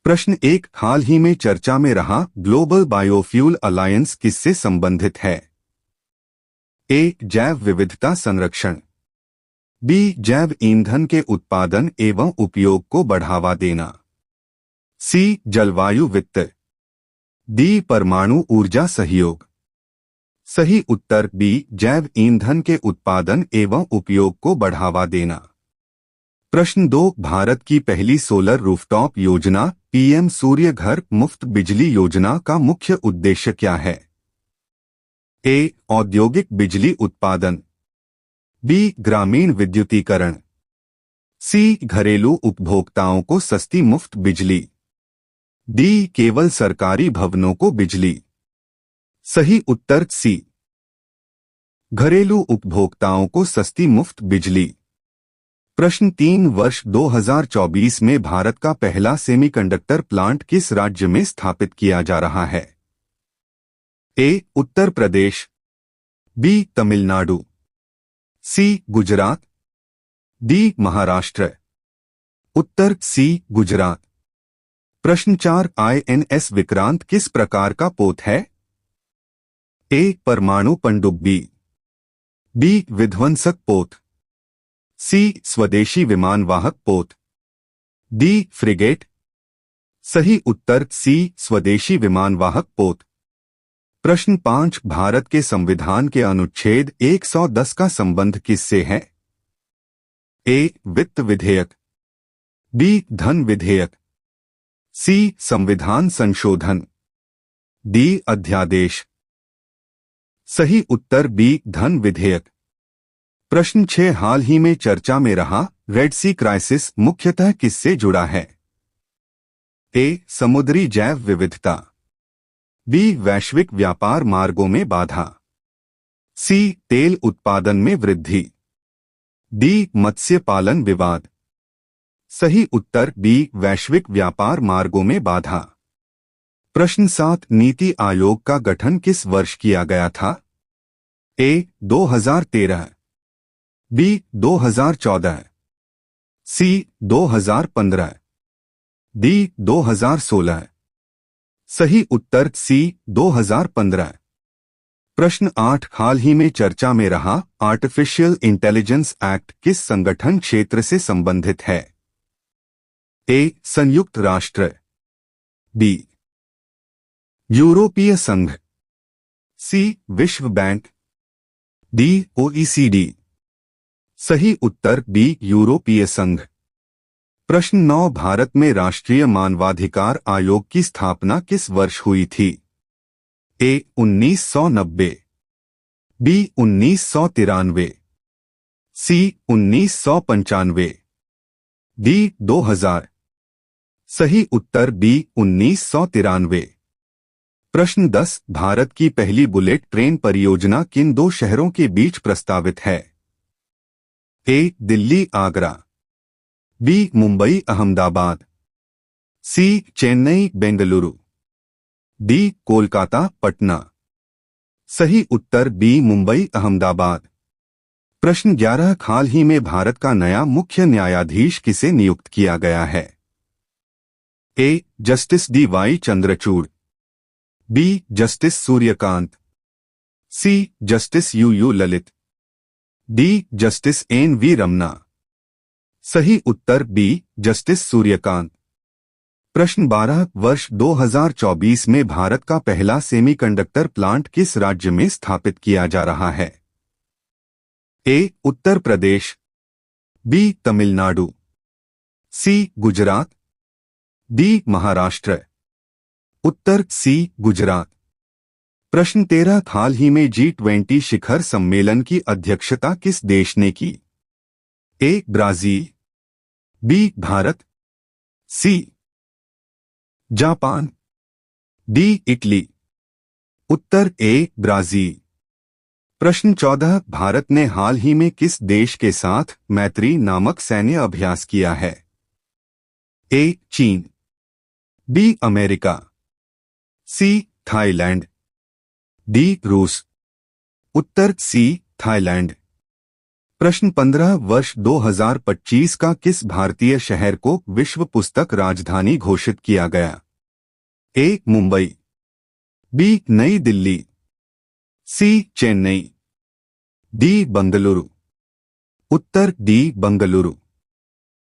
प्रश्न 1, हाल ही में चर्चा में रहा ग्लोबल बायोफ्यूल अलायंस किससे संबंधित है? ए. जैव विविधता संरक्षण, बी. जैव ईंधन के उत्पादन एवं उपयोग को बढ़ावा देना, सी. जलवायु वित्त, डी. परमाणु ऊर्जा सहयोग। सही उत्तर बी. जैव ईंधन के उत्पादन एवं उपयोग को बढ़ावा देना। प्रश्न 2, भारत की पहली सोलर रूफटॉप योजना पीएम सूर्य घर मुफ्त बिजली योजना का मुख्य उद्देश्य क्या है? ए. औद्योगिक बिजली उत्पादन, बी. ग्रामीण विद्युतीकरण, सी. घरेलू उपभोक्ताओं को सस्ती मुफ्त बिजली, डी. केवल सरकारी भवनों को बिजली। सही उत्तर सी. घरेलू उपभोक्ताओं को सस्ती मुफ्त बिजली। प्रश्न 3, वर्ष 2024 में भारत का पहला सेमीकंडक्टर प्लांट किस राज्य में स्थापित किया जा रहा है? ए. उत्तर प्रदेश, बी. तमिलनाडु, सी. गुजरात, डी. महाराष्ट्र। उत्तर सी. गुजरात। प्रश्न 4, आईएनएस विक्रांत किस प्रकार का पोत है? ए. परमाणु पनडुब्बी, बी. विध्वंसक पोत, सी. स्वदेशी विमान वाहक पोत, डी. फ्रिगेट। सही उत्तर सी. स्वदेशी विमान वाहक पोत। प्रश्न 5, भारत के संविधान के अनुच्छेद 110 का संबंध किससे है? ए. वित्त विधेयक, बी. धन विधेयक, सी. संविधान संशोधन, डी. अध्यादेश। सही उत्तर बी. धन विधेयक। प्रश्न 6, हाल ही में चर्चा में रहा रेड सी क्राइसिस मुख्यतः किससे जुड़ा है? ए. समुद्री जैव विविधता, बी. वैश्विक व्यापार मार्गों में बाधा, सी. तेल उत्पादन में वृद्धि, डी. मत्स्य पालन विवाद। सही उत्तर बी. वैश्विक व्यापार मार्गों में बाधा। प्रश्न 7, नीति आयोग का गठन किस वर्ष किया गया था? ए. 2013, बी. 2014, सी. 2015, डी. 2016। सही उत्तर सी. 2015। प्रश्न 8, हाल ही में चर्चा में रहा आर्टिफिशियल इंटेलिजेंस एक्ट किस संगठन क्षेत्र से संबंधित है? ए. संयुक्त राष्ट्र, बी. यूरोपीय संघ, सी. विश्व बैंक, डी. ओईसीडी। सही उत्तर बी. यूरोपीय संघ। प्रश्न 9, भारत में राष्ट्रीय मानवाधिकार आयोग की स्थापना किस वर्ष हुई थी? ए. 1990, बी. 1993, सी. 1995, डी. 2000। सही उत्तर बी. 1993। प्रश्न 10, भारत की पहली बुलेट ट्रेन परियोजना किन दो शहरों के बीच प्रस्तावित है? ए. दिल्ली आगरा, बी. मुंबई अहमदाबाद, सी. चेन्नई बेंगलुरु, डी. कोलकाता पटना। सही उत्तर बी. मुंबई अहमदाबाद। प्रश्न 11, हाल ही में भारत का नया मुख्य न्यायाधीश किसे नियुक्त किया गया है? A. Justice DY. Chandrachud, B. Justice Suryakant, C. Justice U Lalit, D. Justice NV. Ramana. सही उत्तर बी. जस्टिस सूर्यकांत। प्रश्न 12, वर्ष 2024 में भारत का पहला सेमीकंडक्टर प्लांट किस राज्य में स्थापित किया जा रहा है? ए. उत्तर प्रदेश, बी. तमिलनाडु, सी. गुजरात, डी. महाराष्ट्र। उत्तर सी. गुजरात। प्रश्न 13, हाल ही में G20 शिखर सम्मेलन की अध्यक्षता किस देश ने की? A. Brazil, B. Bharat, C. Japan, D. Italy. उत्तर ए. ब्राजील। प्रश्न 14, भारत ने हाल ही में किस देश के साथ मैत्री नामक सैन्य अभ्यास किया है? ए. चीन, B. America, C. Thailand, D. रूस। उत्तर सी. थाईलैंड। प्रश्न 15 वर्ष 2025 का किस भारतीय शहर को विश्व पुस्तक राजधानी घोषित किया गया? ए मुंबई, बी नई दिल्ली, सी चेन्नई, डी बंगलुरु। उत्तर डी बंगलुरु।